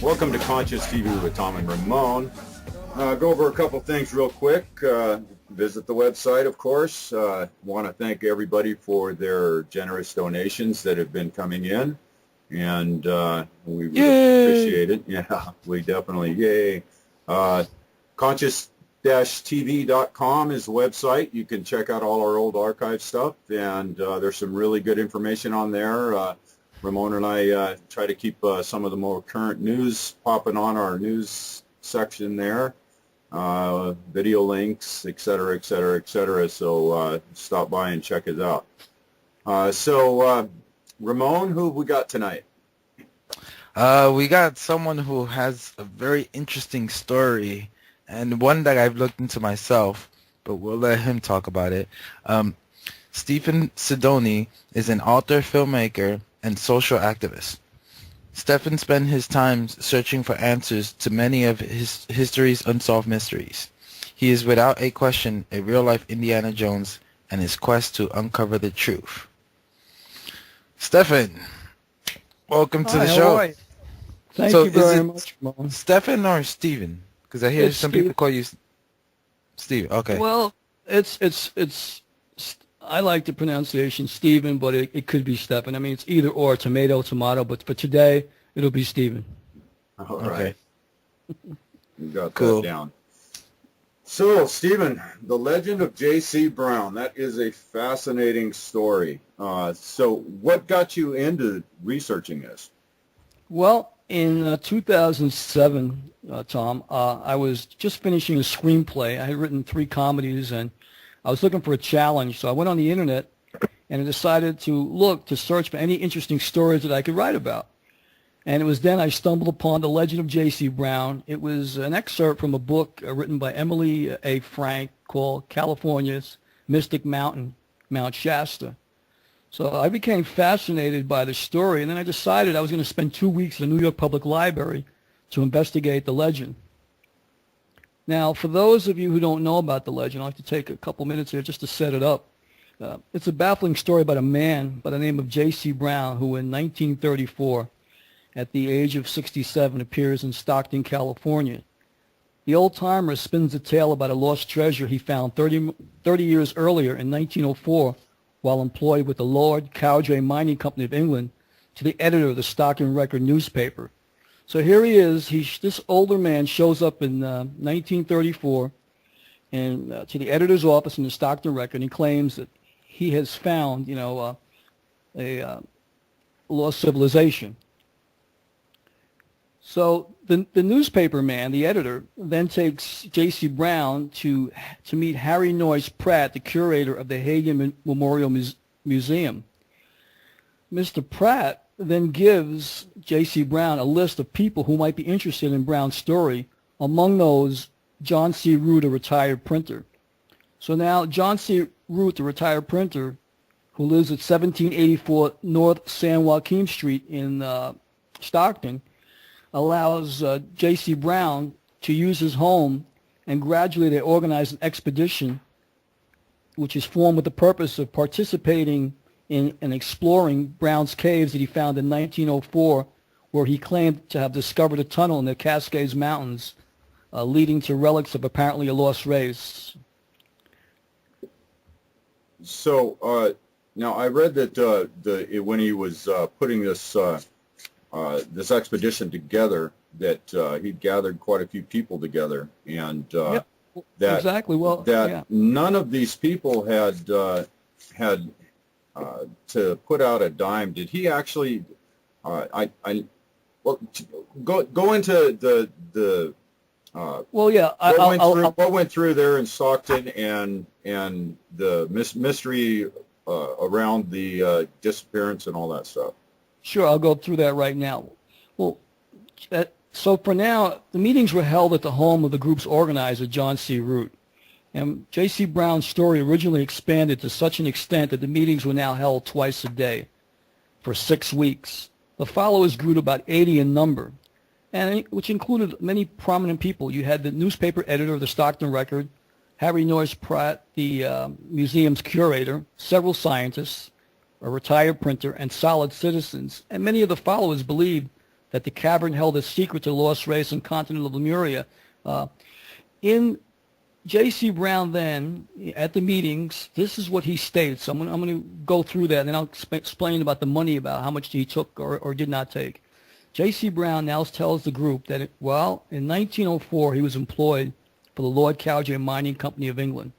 Welcome to Conscious TV with Tom and Ramon. Go over a couple things real quick. Visit the website, of course. Want to thank everybody for their generous donations that have been coming in, and we really appreciate it. Yeah, we definitely, yay. Conscious-tv.com is the website. You can check out all our old archive stuff, and there's some really good information on there. Ramon and I try to keep some of the more current news popping on our news section there, video links, et cetera, et cetera, et cetera. So stop by and check it out. Ramon, who have we got tonight? We got someone who has a very interesting story and one that I've looked into myself, but we'll let him talk about it. Stephen Sidoni is an author, filmmaker, and social activist. Stephen spent his time searching for answers to many of his history's unsolved mysteries. He is without a question a real-life Indiana Jones in his quest to uncover the truth. Stephen, welcome to the show. Hi. Thank you very much, Mom. Stephen or Stephen? Because I hear some people call you Steve. Okay. Well, it's I like the pronunciation Stephen, but it could be Stephen. I mean, it's either or, tomato, tomato, but for today, it'll be Stephen. All right. You got Cool. that down. So, Stephen, the legend of J.C. Brown, that is a fascinating story. So what got you into researching this? Well, in 2007, Tom, I was just finishing a screenplay. I had written 3 comedies, and I was looking for a challenge, so I went on the internet and I decided to search for any interesting stories that I could write about. And it was then I stumbled upon The Legend of J.C. Brown. It was an excerpt from a book written by Emily A. Frank called California's Mystic Mountain, Mount Shasta. So I became fascinated by the story, and then I decided I was going to spend 2 weeks at the New York Public Library to investigate the legend. Now, for those of you who don't know about the legend, I'd like to take a couple minutes here just to set it up. It's a baffling story about a man by the name of J.C. Brown, who in 1934, at the age of 67, appears in Stockton, California. The old-timer spins a tale about a lost treasure he found 30 years earlier in 1904 while employed with the Lord Cowdray Mining Company of England to the editor of the Stockton Record newspaper. So here he is. This older man shows up in 1934 and to the editor's office in the Stockton Record, and he claims that he has found, a lost civilization. So the newspaper man, the editor, then takes J.C. Brown to meet Harry Noyes Pratt, the curator of the Hagen Memorial Museum. Mr. Pratt then gives J.C. Brown a list of people who might be interested in Brown's story, among those John C. Root, a retired printer. So now John C. Root, the retired printer, who lives at 1784 North San Joaquin Street in Stockton, allows J.C. Brown to use his home, and gradually they organize an expedition which is formed with the purpose of participating in and exploring Brown's caves that he found in 1904, where he claimed to have discovered a tunnel in the Cascades Mountains leading to relics of apparently a lost race. So now I read that when he was putting this this expedition together, that he'd gathered quite a few people together, and Yep. that Exactly. Well, that yeah. none of these people had to put out a dime. Did he actually? Well, go into the. Well, yeah. What went through there in Stockton, and the mystery around the disappearance and all that stuff. Sure, I'll go through that right now. Well, so for now, the meetings were held at the home of the group's organizer, John C. Root. And J.C. Brown's story originally expanded to such an extent that the meetings were now held twice a day for 6 weeks. The followers grew to about 80 in number, and which included many prominent people. You had the newspaper editor of the Stockton Record, Harry Noyes Pratt, the museum's curator, several scientists, a retired printer, and solid citizens. And many of the followers believed that the cavern held a secret to the lost race and continent of Lemuria. In J.C. Brown then, at the meetings, this is what he states. I'm going to go through that, and then I'll explain about the money, about how much he took or did not take. J.C. Brown now tells the group that, in 1904, he was employed for the Lord Cowdray Mining Company of England.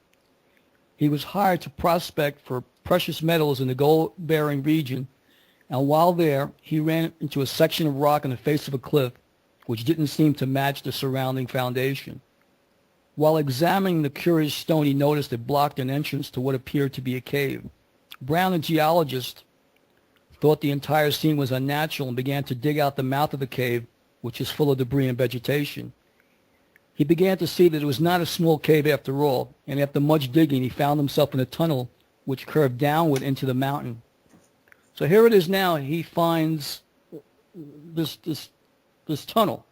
He was hired to prospect for precious metals in the gold-bearing region, and while there, he ran into a section of rock on the face of a cliff, which didn't seem to match the surrounding foundation. While examining the curious stone, he noticed it blocked an entrance to what appeared to be a cave. Brown, a geologist, thought the entire scene was unnatural and began to dig out the mouth of the cave, which is full of debris and vegetation. He began to see that it was not a small cave after all, and after much digging, he found himself in a tunnel which curved downward into the mountain. So here it is now. He finds this tunnel.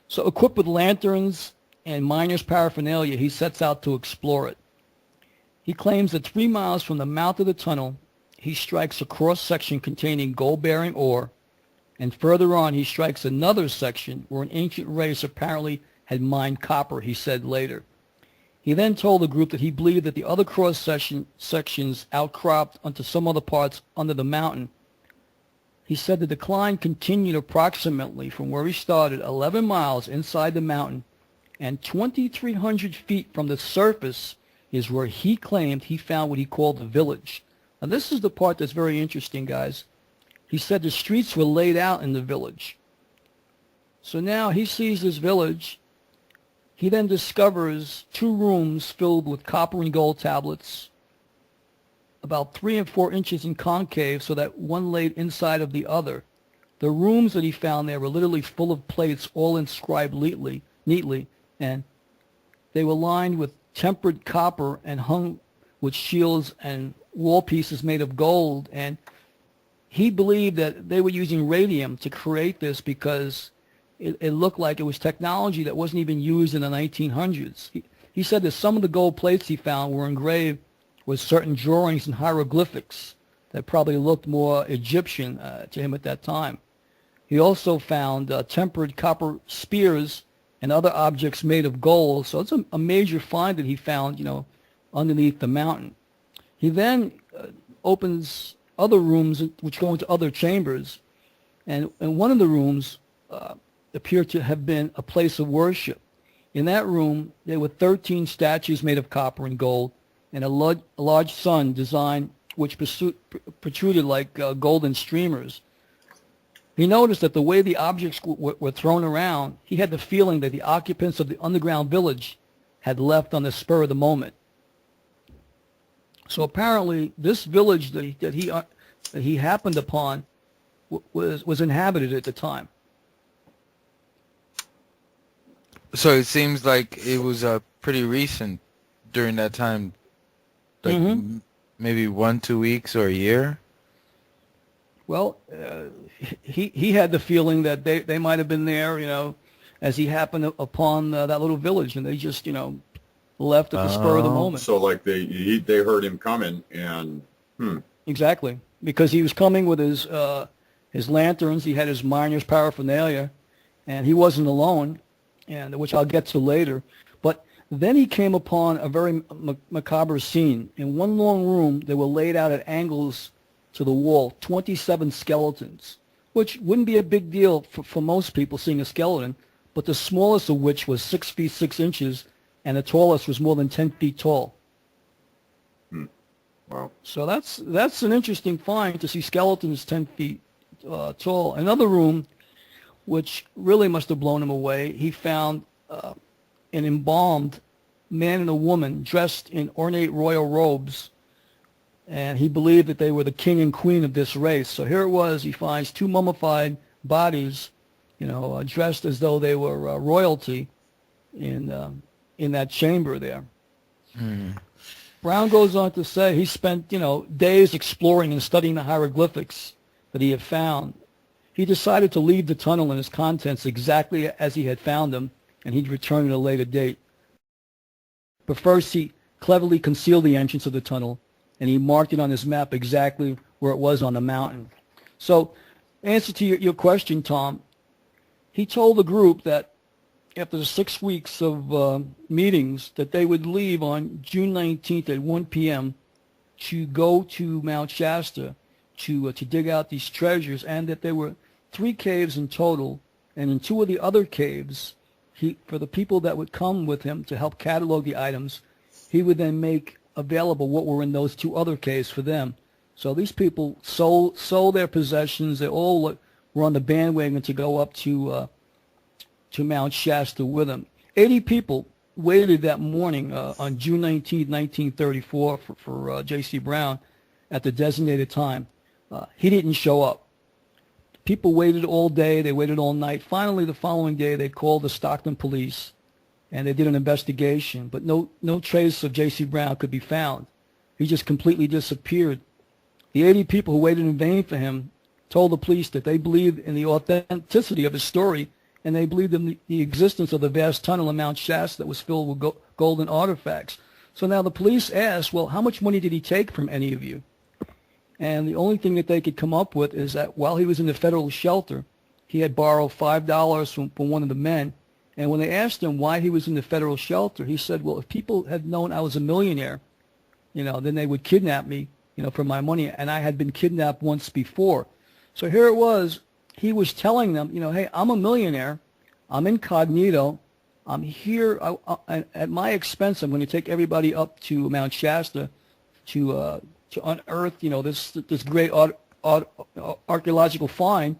So equipped with lanterns and miner's paraphernalia, he sets out to explore it. He claims that 3 miles from the mouth of the tunnel, he strikes a cross-section containing gold-bearing ore, and further on he strikes another section where an ancient race apparently had mined copper, he said later. He then told the group that he believed that the other sections outcropped onto some other parts under the mountain. He said the decline continued approximately from where he started 11 miles inside the mountain, and 2,300 feet from the surface is where he claimed he found what he called the village. Now this is the part that's very interesting, guys. He said the streets were laid out in the village. So now he sees this village. He then discovers 2 rooms filled with copper and gold tablets, about 3 and 4 inches in concave, so that one laid inside of the other. The rooms that he found there were literally full of plates, all inscribed neatly, and they were lined with tempered copper and hung with shields and wall pieces made of gold. And he believed that they were using radium to create this because it looked like it was technology that wasn't even used in the 1900s. He said that some of the gold plates he found were engraved with certain drawings and hieroglyphics that probably looked more Egyptian to him at that time. He also found tempered copper spears and other objects made of gold. So it's a major find that he found, underneath the mountain. He then opens other rooms which go into other chambers, and one of the rooms appeared to have been a place of worship. In that room, there were 13 statues made of copper and gold, and a large sun design which protruded like golden streamers. He noticed that the way the objects were thrown around, he had the feeling that the occupants of the underground village had left on the spur of the moment. So apparently, this village that he happened upon was inhabited at the time. So it seems like it was pretty recent during that time, like maybe 1-2 weeks or a year. Well, he had the feeling that they might have been there, as he happened upon that little village, and they just, left at the spur of the moment. So like they heard him coming, and Exactly, because he was coming with his lanterns. He had his miner's paraphernalia, and he wasn't alone, and which I'll get to later. But then he came upon a very macabre scene. In one long room, they were laid out at angles to the wall, 27 skeletons, which wouldn't be a big deal for most people seeing a skeleton, but the smallest of which was 6 feet 6 inches, and the tallest was more than 10 feet tall. Wow. So that's an interesting find, to see skeletons 10 feet tall. Another room, which really must have blown him away, he found an embalmed man and a woman dressed in ornate royal robes, and he believed that they were the king and queen of this race. So here it was, he finds 2 mummified bodies, dressed as though they were royalty in that chamber there. Brown goes on to say he spent, days exploring and studying the hieroglyphics that he had found. He decided to leave the tunnel and its contents exactly as he had found them, and he'd return at a later date. But first, he cleverly concealed the entrance of the tunnel, and he marked it on his map exactly where it was on the mountain. So, answer to your question, Tom, he told the group that after the 6 weeks of meetings that they would leave on June 19th at 1 p.m. to go to Mount Shasta to dig out these treasures, and that there were 3 caves in total, and in 2 of the other caves, for the people that would come with him to help catalog the items, he would then make available what were in those 2 other caves for them. So these people sold their possessions. They all were on the bandwagon to go up to Mount Shasta with him. 80 people waited that morning on June 19, 1934 for J.C. Brown at the designated time. He didn't show up. People waited all day. They waited all night. Finally, the following day, they called the Stockton police, and they did an investigation. But no trace of J.C. Brown could be found. He just completely disappeared. The 80 people who waited in vain for him told the police that they believed in the authenticity of his story, and they believed in the existence of the vast tunnel in Mount Shasta that was filled with golden artifacts. So now the police asked, well, how much money did he take from any of you? And the only thing that they could come up with is that while he was in the federal shelter, he had borrowed $5 from one of the men. And when they asked him why he was in the federal shelter, he said, well, if people had known I was a millionaire, then they would kidnap me, for my money. And I had been kidnapped once before. So here it was. He was telling them, hey, I'm a millionaire. I'm incognito. I'm here at my expense. I'm going to take everybody up to Mount Shasta to unearth, this great archaeological find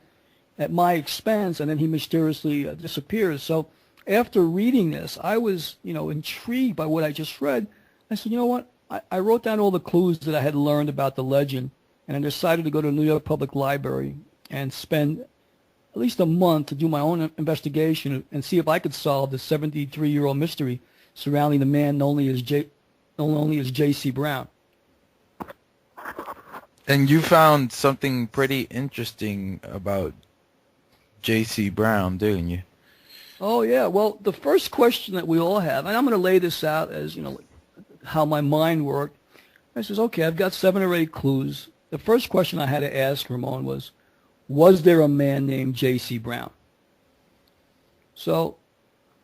at my expense. And then he mysteriously disappears. So after reading this, I was, intrigued by what I just read. I said, you know what? I wrote down all the clues that I had learned about the legend, and I decided to go to the New York Public Library and spend at least a month to do my own investigation and see if I could solve the 73-year-old mystery surrounding the man known only as J.C. Brown. And you found something pretty interesting about J.C. Brown, didn't you? Oh, yeah. Well, the first question that we all have, and I'm going to lay this out as, how my mind worked. I says, okay, I've got 7 or 8 clues. The first question I had to ask Ramon was there a man named J.C. Brown? So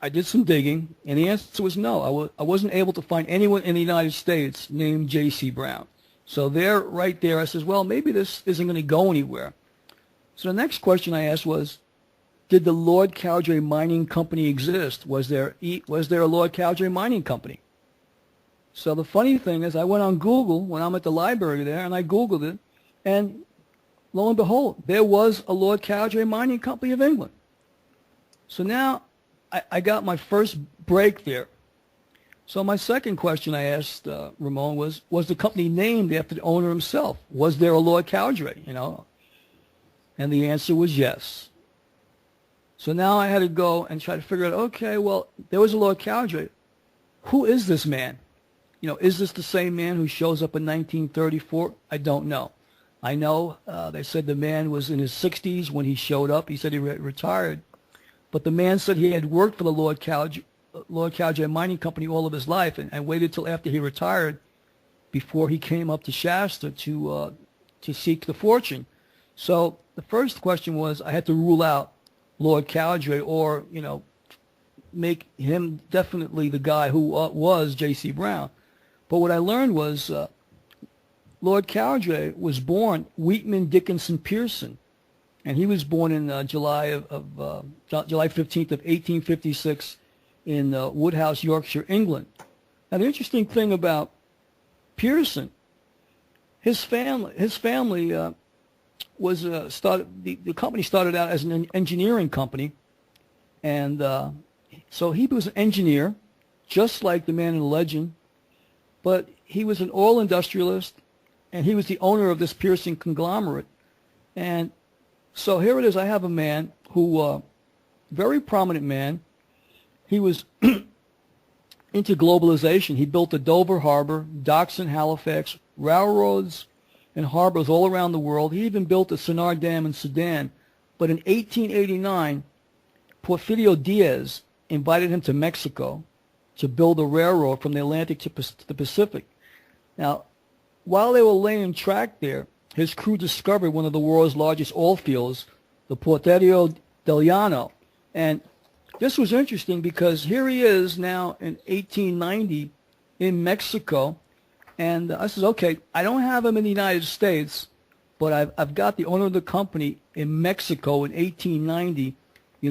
I did some digging, and the answer was no. I wasn't able to find anyone in the United States named J.C. Brown. So right there, I says, well, maybe this isn't going to go anywhere. So the next question I asked was, did the Lord Cowdray Mining Company exist? Was there a Lord Cowdray Mining Company? So the funny thing is, I went on Google when I'm at the library there, and I Googled it, and lo and behold, there was a Lord Cowdray Mining Company of England. So now I got my first break there. So my second question I asked Ramon was the company named after the owner himself? Was there a Lord Cowdray, And the answer was yes. So now I had to go and try to figure out, okay, well, there was a Lord Cowdray. Who is this man? Is this the same man who shows up in 1934? I don't know. I know they said the man was in his 60s when he showed up. He said he retired. But the man said he had worked for the Lord Cowdray Mining Company all of his life and waited till after he retired before he came up to Shasta to seek the fortune. So the first question was I had to rule out Lord Cowdray or, make him definitely the guy who was J.C. Brown. But what I learned was Lord Cowdray was born Wheatman Dickinson Pearson, and he was born in July 15th of 1856 in Woodhouse, Yorkshire, England. Now the interesting thing about Pearson, his family was started. The company started out as an engineering company, and so he was an engineer, just like the man in the legend. But he was an oil industrialist, and he was the owner of this Pearson conglomerate. And so here it is. I have a man who, very prominent man. He was into globalization. He built the Dover Harbor, docks in Halifax, railroads and harbors all around the world. He even built the Sennar Dam in Sudan. But in 1889, Porfirio Diaz invited him to Mexico to build a railroad from the Atlantic to the Pacific. Now, while they were laying track there, his crew discovered one of the world's largest oil fields, the Portero del Llano, And this was interesting because here he is now in 1890 in Mexico. And I said, okay, I don't have him in the United States, but I've got the owner of the company in Mexico in 1890,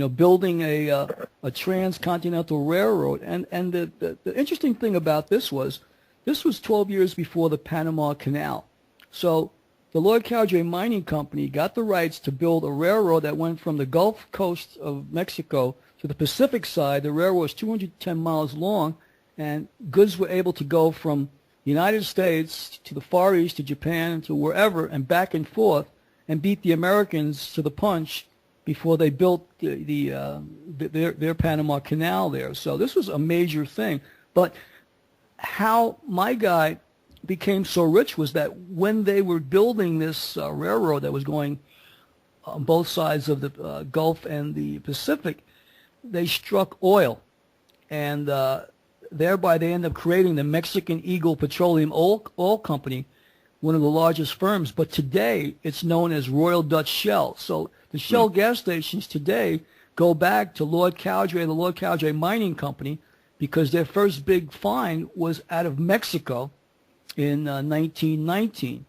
building a transcontinental railroad. And the interesting thing about this was 12 years before the Panama Canal. So the Lord Cowdray Mining Company got the rights to build a railroad that went from the Gulf Coast of Mexico to the Pacific side. The railroad was 210 miles long, and goods were able to go from the United States to the Far East, to Japan, to wherever, and back and forth, and beat the Americans to the punch before they built their Panama Canal there. So this was a major thing. But how my guy became so rich was that when they were building this railroad that was going on both sides of the Gulf and the Pacific, they struck oil, and thereby they ended up creating the Mexican Eagle Petroleum Oil Company, one of the largest firms. But today it's known as Royal Dutch Shell. So the Shell gas stations today go back to Lord Cowdray, the Lord Cowdray Mining Company, because their first big find was out of Mexico in 1919.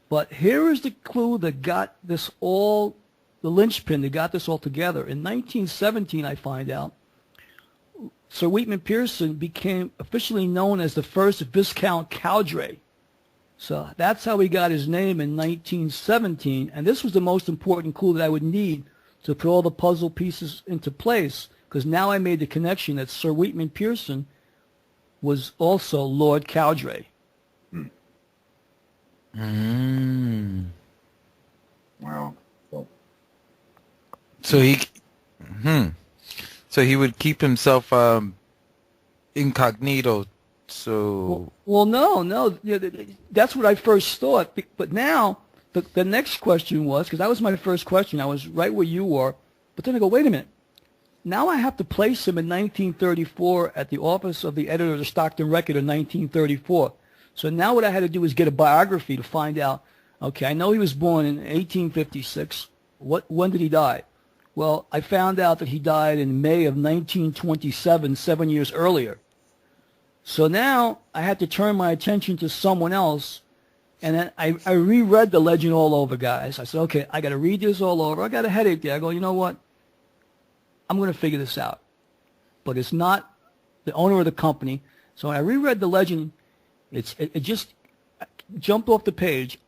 But here is the clue that got this all, the linchpin that got this all together. In 1917, I find out, Sir Wheatman Pearson became officially known as the first Viscount Cowdray. So that's how he got his name in 1917. And this was the most important clue that I would need to put all the puzzle pieces into place, because now I made the connection that Sir Wheatman Pearson was also Lord Cowdray. Wow. So he would keep himself incognito. So No, that's what I first thought. But now the next question was, because that was my first question, I was right where you were. But then I go, wait a minute. Now I have to place him in 1934 at the office of the editor of the Stockton Record in 1934. So now what I had to do was get a biography to find out, okay, I know he was born in 1856. When did he die? Well, I found out that he died in May of 1927, 7 years earlier. So now I had to turn my attention to someone else, and then I reread the legend all over, guys. I said, okay, I got to read this all over. I got a headache there. I go, you know what? I'm going to figure this out. But it's not the owner of the company. So when I reread the legend, it just jumped off the page.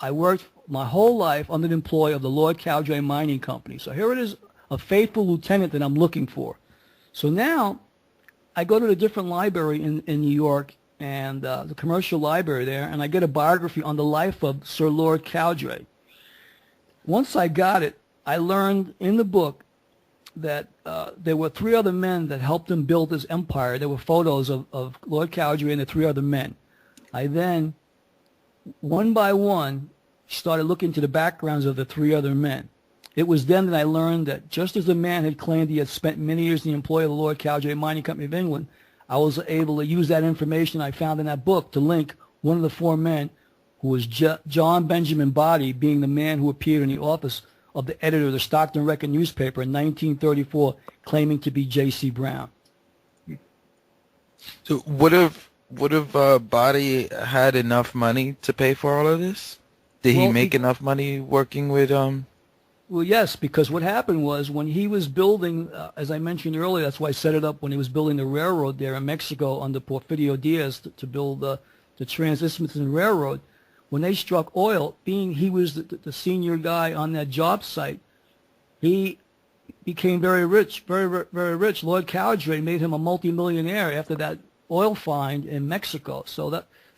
I worked my whole life under the employ of the Lord Cowdray Mining Company. So here it is, a faithful lieutenant that I'm looking for. So now I go to a different library in New York, and the commercial library there, and I get a biography on the life of Sir Lord Cowdray. Once I got it, I learned in the book that there were three other men that helped him build his empire. There were photos of Lord Cowdray and the three other men. I then, one by one, started looking into the backgrounds of the three other men. It was then that I learned that just as the man had claimed he had spent many years in the employ of the Lord Cowdray Mining Company of England, I was able to use that information I found in that book to link one of the four men, who was John Benjamin Body, being the man who appeared in the office of the editor of the Stockton Record newspaper in 1934, claiming to be J.C. Brown. So would have Body had enough money to pay for all of this? Did he make enough money working with Well, yes, because what happened was when he was building, as I mentioned earlier, that's why I set it up when he was building the railroad there in Mexico under Porfirio Diaz to build the Trans-Isthmian Railroad. When they struck oil, being he was the senior guy on that job site, he became very rich, very, very rich. Lord Cowdray made him a multimillionaire after that oil find in Mexico. So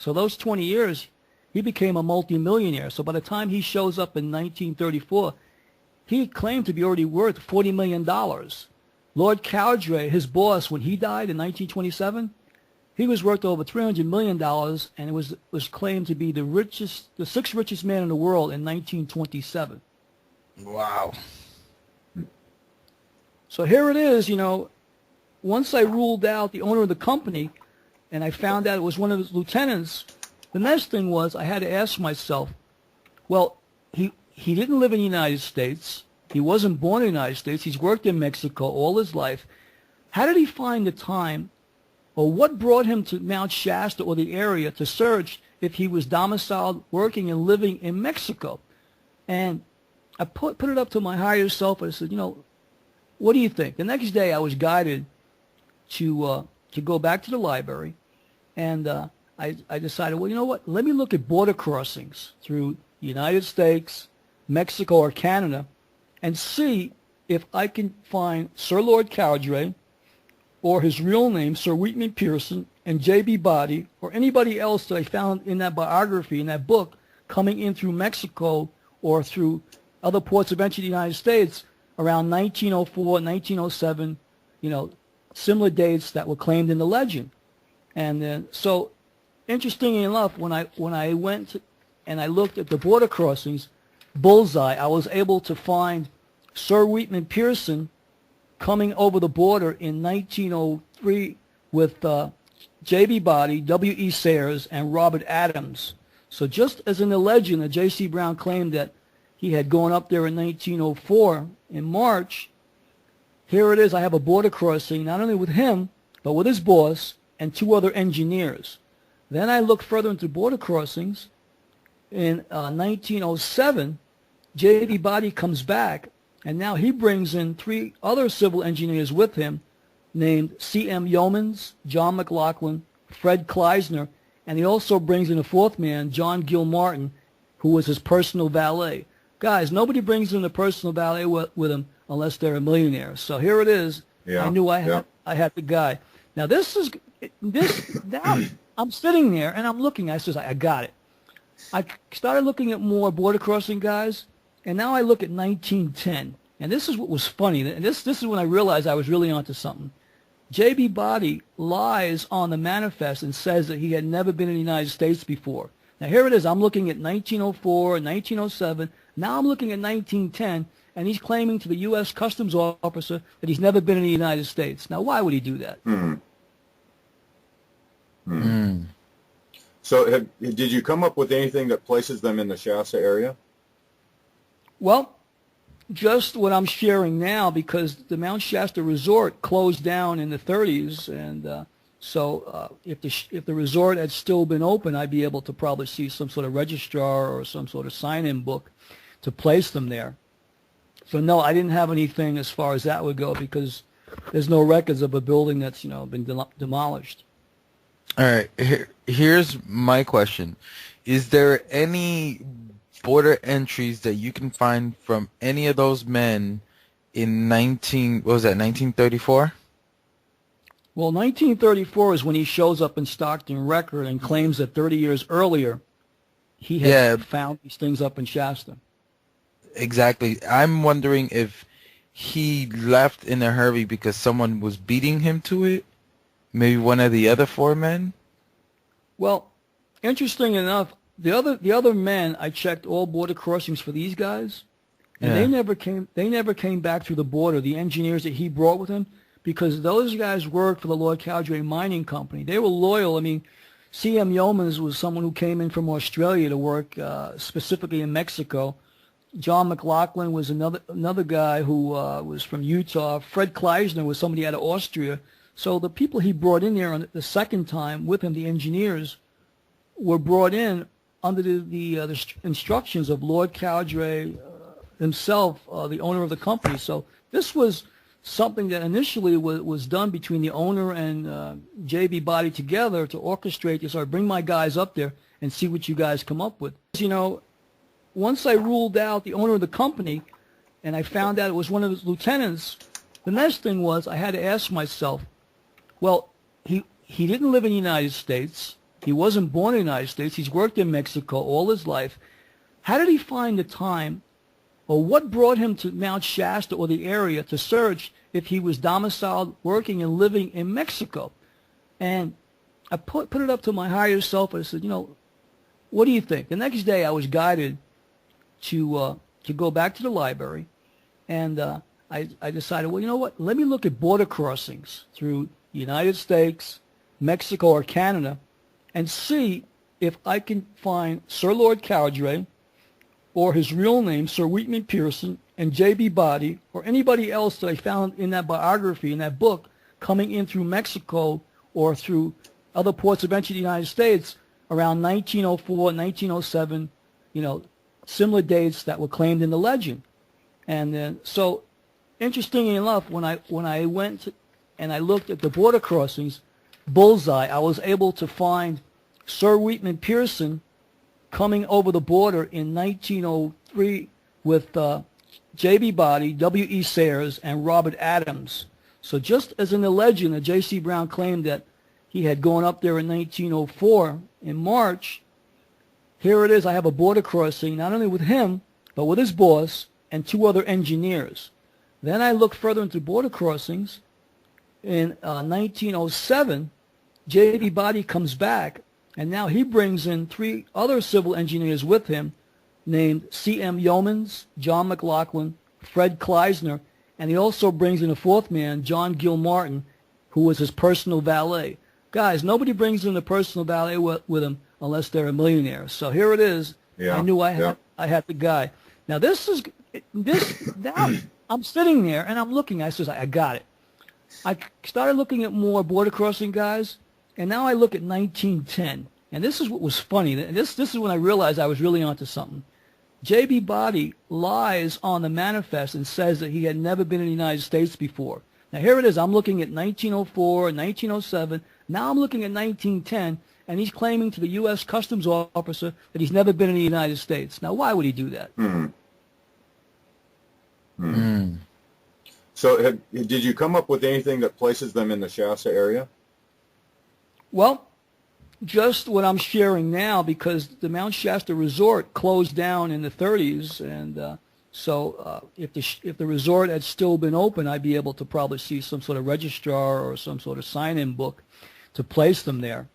those 20 years, he became a multimillionaire. So by the time he shows up in 1934, he claimed to be already worth $40 million. Lord Cowdray, his boss, when he died in 1927, he was worth over $300 million, and it was claimed to be the sixth richest man in the world in 1927. Wow. So here it is, once I ruled out the owner of the company, and I found out it was one of his lieutenants, the next thing was I had to ask myself, well, he didn't live in the United States. He wasn't born in the United States. He's worked in Mexico all his life. How did he find the time, or what brought him to Mount Shasta or the area to search if he was domiciled, working, and living in Mexico? And I put it up to my higher self. I said, what do you think? The next day, I was guided to go back to the library, and I decided, well, you know what? Let me look at border crossings through the United States, Mexico, or Canada, and see if I can find Sir Lord Cowdray, or his real name, Sir Wheatman Pearson, and J.B. Body, or anybody else that I found in that biography, in that book, coming in through Mexico or through other ports of entry to the United States around 1904, 1907, similar dates that were claimed in the legend. And then, so interestingly enough, when I went and I looked at the border crossings, bullseye, I was able to find Sir Wheatman Pearson coming over the border in 1903 with J.B. Body, W.E. Sayers, and Robert Adams. So just as in the legend that J.C. Brown claimed that he had gone up there in 1904 in March, here it is. I have a border crossing not only with him, but with his boss and two other engineers. Then I look further into border crossings. In 1907, J.B. Body comes back, and now he brings in three other civil engineers with him named C.M. Yeomans, John McLaughlin, Fred Kleisner, and he also brings in a fourth man, John Gilmartin, who was his personal valet. Guys, nobody brings in a personal valet with him unless they're a millionaire. So here it is. Yeah, I knew I had the guy. Now now I'm sitting there and I'm looking. I says, I got it. I started looking at more border crossing guys, and now I look at 1910. And this is what was funny. And this is when I realized I was really onto something. J.B. Body lies on the manifest and says that he had never been in the United States before. Now here it is. I'm looking at 1904, 1907. Now I'm looking at 1910, and he's claiming to the U.S. Customs officer that he's never been in the United States. Now, why would he do that? So did you come up with anything that places them in the Shasta area? Well, just what I'm sharing now, because the Mount Shasta Resort closed down in the 30s, and so if the resort had still been open, I'd be able to probably see some sort of registrar or some sort of sign-in book to place them there. So no, I didn't have anything as far as that would go, because there's no records of a building that's been demolished. All right, here's my question. Is there any border entries that you can find from any of those men in 1934? Well, 1934 is when he shows up in Stockton Record and claims that 30 years earlier he had found these things up in Shasta. Exactly. I'm wondering if he left in a hurry because someone was beating him to it. Maybe one of the other four men? Well, interesting enough, the other men, I checked all border crossings for these guys, and they never came back through the border, the engineers that he brought with him, because those guys worked for the Lord Cowdray Mining Company. They were loyal. I mean, C.M. Yeomans was someone who came in from Australia to work specifically in Mexico. John McLaughlin was another guy who was from Utah. Fred Kleisner was somebody out of Austria. So the people he brought in there on the second time with him, the engineers, were brought in under the instructions of Lord Cowdray himself, the owner of the company. So this was something that initially was done between the owner and J.B. Body together to orchestrate this, or bring my guys up there and see what you guys come up with. Once I ruled out the owner of the company and I found out it was one of his lieutenants, the next thing was I had to ask myself, well, he didn't live in the United States. He wasn't born in the United States. He's worked in Mexico all his life. How did he find the time, or what brought him to Mount Shasta or the area to search if he was domiciled, working, and living in Mexico? And I put it up to my higher self. I said, what do you think? The next day I was guided to go back to the library, and I decided, well, you know what? Let me look at border crossings through the United States, Mexico, or Canada, and see if I can find Sir Lord Cowdray, or his real name, Sir Wheatman Pearson, and J.B. Body, or anybody else that I found in that biography, in that book, coming in through Mexico or through other ports of entry to the United States around 1904, 1907, similar dates that were claimed in the legend. And then, so interestingly enough, when I went and I looked at the border crossings, bullseye, I was able to find Sir Wheatman Pearson coming over the border in 1903 with J.B. Body, W.E. Sayers, and Robert Adams. So just as in the legend, J.C. Brown claimed that he had gone up there in 1904 in March, here it is. I have a border crossing, not only with him, but with his boss and 2 other engineers. Then I looked further into border crossings. In 1907, J.B. Body comes back, and now he brings in 3 other civil engineers with him named C.M. Yeomans, John McLaughlin, Fred Kleisner, and he also brings in a 4th man, John Gilmartin, who was his personal valet. Guys, nobody brings in a personal valet with them unless they're a millionaire. So here it is. Yeah. I knew I had the guy. Now now I'm sitting there and I'm looking. I says, I got it. I started looking at more border crossing guys, and now I look at 1910. And this is what was funny. This is when I realized I was really onto something. J.B. Body lies on the manifest and says that he had never been in the United States before. Now here it is. I'm looking at 1904, 1907. Now I'm looking at 1910, and he's claiming to the U.S. Customs officer that he's never been in the United States. Now, why would he do that? So did you come up with anything that places them in the Shasta area? Well, just what I'm sharing now, because the Mount Shasta Resort closed down in the 30s, and so if the resort had still been open, I'd be able to probably see some sort of registrar or some sort of sign-in book to place them there.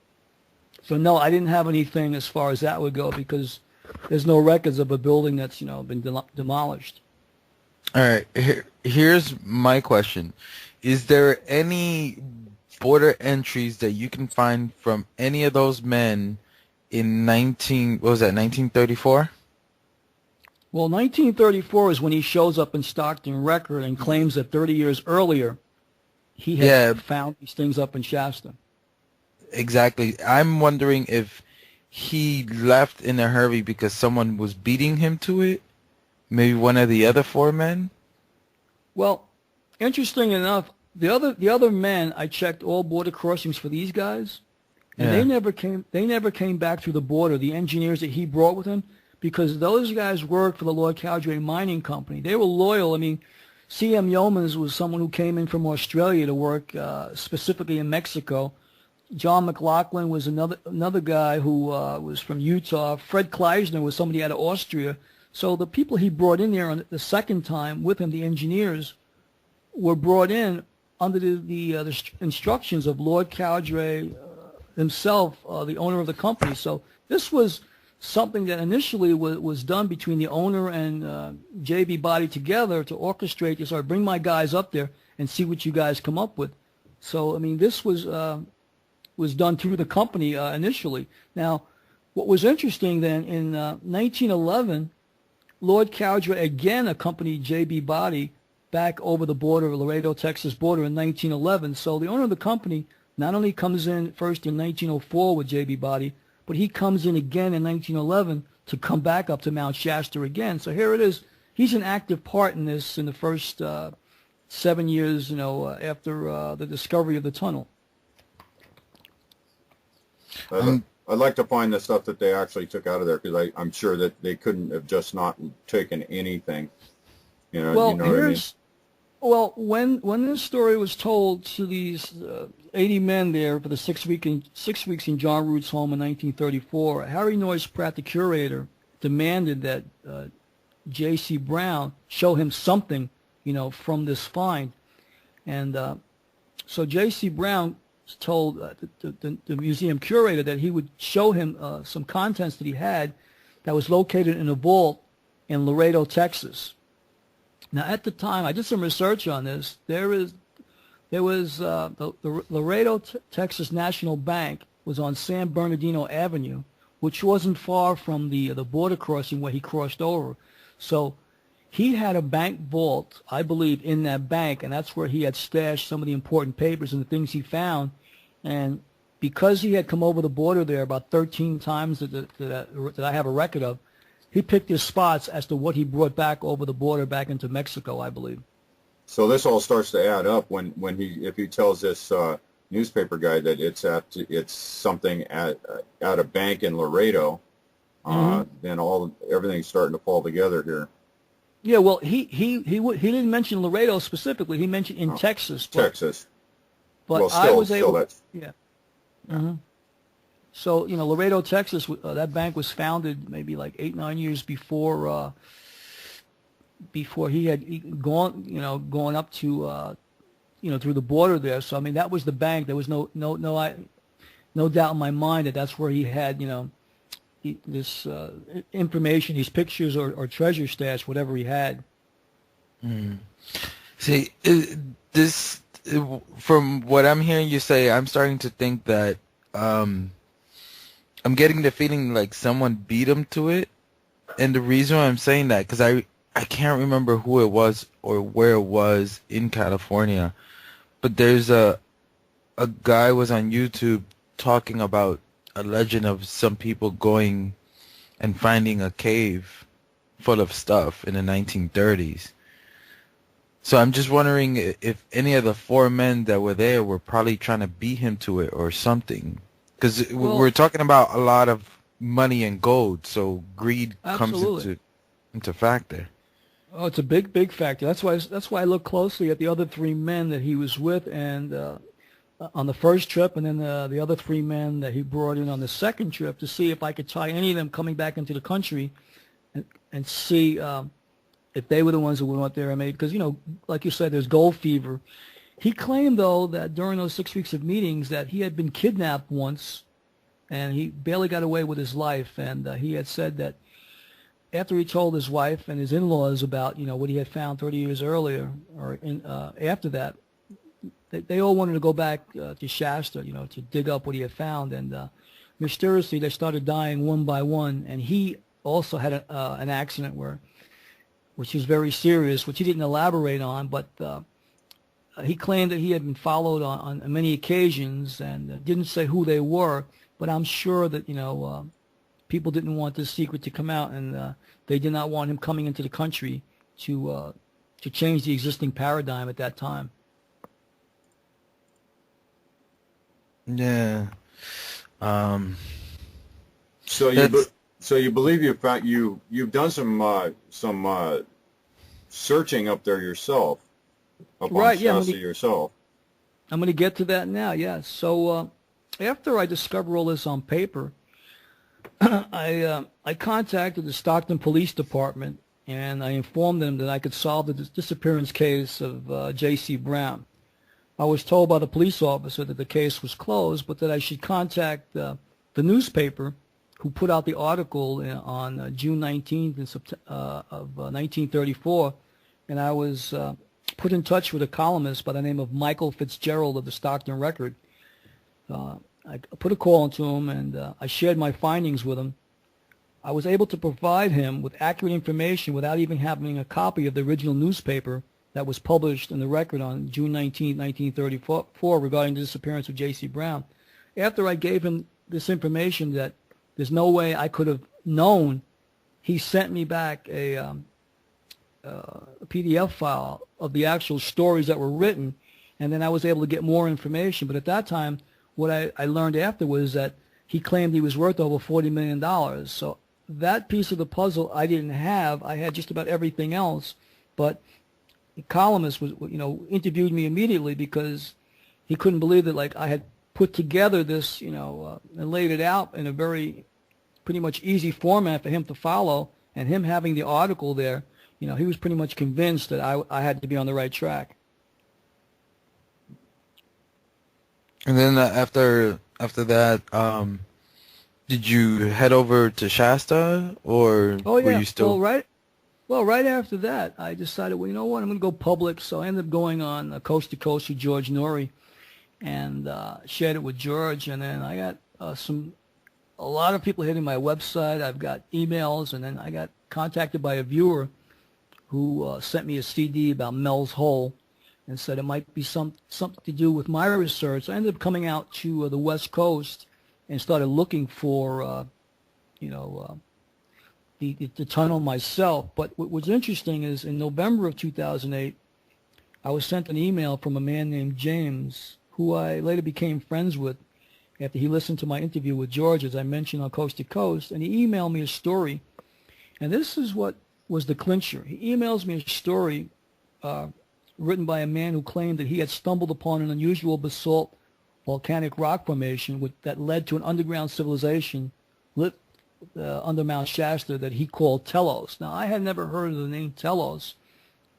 So no, I didn't have anything as far as that would go, because there's no records of a building that's been demolished. All right, here's my question. Is there any border entries that you can find from any of those men in 1934? Well, 1934 is when he shows up in Stockton Record and claims that 30 years earlier he had found these things up in Shasta. Exactly. I'm wondering if he left in a hurry because someone was beating him to it. Maybe one of the other 4 men? Well, interesting enough, the other men, I checked all border crossings for these guys, and they never came back through the border, the engineers that he brought with him, because those guys worked for the Lord Cowdray Mining Company. They were loyal. I mean, C.M. Yeomans was someone who came in from Australia to work specifically in Mexico. John McLaughlin was another guy who was from Utah. Fred Kleisner was somebody out of Austria. So the people he brought in there on the second time with him, the engineers, were brought in under the instructions of Lord Cowdray himself, the owner of the company. So this was something that initially was done between the owner and J.B. Body together to orchestrate this, or bring my guys up there and see what you guys come up with. So, I mean, this was done through the company initially. Now, what was interesting then, in 1911, Lord Cowdray again accompanied J.B. Body back over the border, Laredo, Texas border in 1911. So the owner of the company not only comes in first in 1904 with J.B. Body, but he comes in again in 1911 to come back up to Mount Shasta again. So here it is. He's an active part in this in the first 7 years, after the discovery of the tunnel. I'd like to find the stuff that they actually took out of there, because I'm sure that they couldn't have just not taken anything. Well, you know what I mean? Well, when this story was told to these 80 men there for the 6 weeks in John Root's home in 1934, Harry Noyes Pratt, the curator, demanded that J.C. Brown show him something, from this find, and so J.C. Brown told the museum curator that he would show him some contents that he had that was located in a vault in Laredo, Texas. Now, at the time, I did some research on this. There was the Laredo, Texas National Bank was on San Bernardino Avenue, which wasn't far from the border crossing where he crossed over. So he had a bank vault, I believe, in that bank, and that's where he had stashed some of the important papers and the things he found. And because he had come over the border there about 13 times that I have a record of, he picked his spots as to what he brought back over the border back into Mexico, I believe. So this all starts to add up when if he tells this newspaper guy that it's something at a bank in Laredo, then everything's starting to fall together here. Yeah, well, he didn't mention Laredo specifically. He mentioned in Texas. Texas. But well, still, I was able. that's, yeah. Mm-hmm. So Laredo, Texas. That bank was founded maybe like 8-9 years before he had gone up to through the border there. So I mean, that was the bank. There was no doubt in my mind that that's where he had this information, these pictures or treasure stash, whatever he had. Mm. See, from what I'm hearing you say, I'm starting to think that I'm getting the feeling like someone beat him to it. And the reason why I'm saying that, because I can't remember who it was or where it was in California, but there's a guy was on YouTube talking about a legend of some people going and finding a cave full of stuff in the 1930s. So I'm just wondering if any of the 4 men that were there were probably trying to beat him to it or something. Because we're talking about a lot of money and gold, so greed comes into factor. Oh, it's a big factor. That's why I look closely at the other 3 men that he was with, and on the first trip, and then the other 3 men that he brought in on the second trip to see if I could tie any of them coming back into the country, and see if they were the ones who went out there and made. Because like you said, there's gold fever. He claimed, though, that during those 6 weeks of meetings that he had been kidnapped once, and he barely got away with his life. And he had said that after he told his wife and his in-laws about what he had found 30 years earlier, or after that, they all wanted to go back to Shasta, to dig up what he had found. And mysteriously, they started dying one by one. And he also had an accident which was very serious, which he didn't elaborate on, but he claimed that he had been followed on many occasions, and didn't say who they were. But I'm sure that people didn't want this secret to come out, and they did not want him coming into the country to change the existing paradigm at that time. Yeah. So you believe you've done some searching up there yourself, up on Shasta yourself. I'm going to get to that now. Yeah. So after I discovered all this on paper, I contacted the Stockton Police Department, and I informed them that I could solve the disappearance case of J.C. Brown. I was told by the police officer that the case was closed, but that I should contact the newspaper who put out the article on June 19th of 1934, and I was put in touch with a columnist by the name of Michael Fitzgerald of the Stockton Record. I put a call into him, and I shared my findings with him. I was able to provide him with accurate information without even having a copy of the original newspaper that was published in the Record on June 19, 1934, regarding the disappearance of J.C. Brown. After I gave him this information that there's no way I could have known, he sent me back a PDF file of the actual stories that were written, and then I was able to get more information. But at that time, what I learned after was that he claimed he was worth over $40 million. So that piece of the puzzle I didn't have. I had just about everything else, but the columnist was, interviewed me immediately because he couldn't believe that, like, I had put together this, and laid it out in a very pretty much easy format for him to follow, and him having the article there, he was pretty much convinced that I had to be on the right track. And then after that, did you head over to Shasta, or were you still? Well, right after that, I decided, well, you know what, I'm going to go public. So I ended up going on Coast to Coast with George Noory, and shared it with George. And then I got some a lot of people hitting my website. I've got emails, and then I got contacted by a viewer who sent me a CD about Mel's Hole and said it might be something to do with my research. I ended up coming out to the West Coast and started looking for, the tunnel myself. But what was interesting is in November of 2008, I was sent an email from a man named James, who I later became friends with after he listened to my interview with George, as I mentioned on Coast to Coast, and he emailed me a story. And this is what was the clincher. He emails me a story written by a man who claimed that he had stumbled upon an unusual basalt volcanic rock formation that led to an underground civilization lit under Mount Shasta that he called Telos. Now, I had never heard of the name Telos,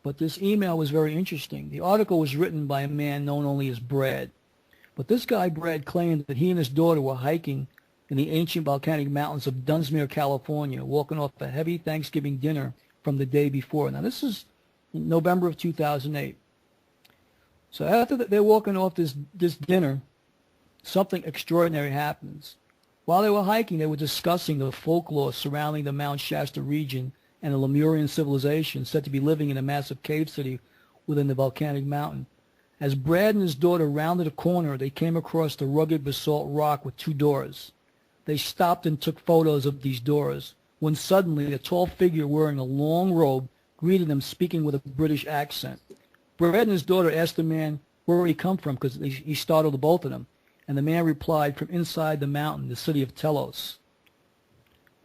but this email was very interesting. The article was written by a man known only as Brad. But this guy, Brad, claimed that he and his daughter were hiking in the ancient volcanic mountains of Dunsmuir, California, walking off a heavy Thanksgiving dinner from the day before. Now, this is in November of 2008. So after they're walking off this dinner, something extraordinary happens. While they were hiking, they were discussing the folklore surrounding the Mount Shasta region and a Lemurian civilization said to be living in a massive cave city within the volcanic mountain. As Brad and his daughter rounded a corner, they came across the rugged basalt rock with two doors. They stopped and took photos of these doors, when suddenly a tall figure wearing a long robe greeted them, speaking with a British accent. Brad and his daughter asked the man where he come from, because he startled the both of them, and the man replied, from inside the mountain, the city of Telos.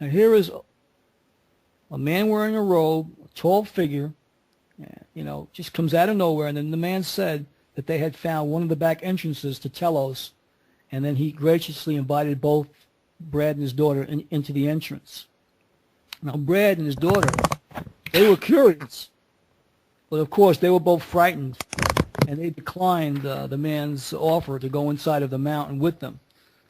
Now here is a man wearing a robe, a tall figure, just comes out of nowhere. And then the man said that they had found one of the back entrances to Telos, and then he graciously invited both Brad and his daughter into the entrance. Now, Brad and his daughter, they were curious, but of course they were both frightened, and they declined the man's offer to go inside of the mountain with them.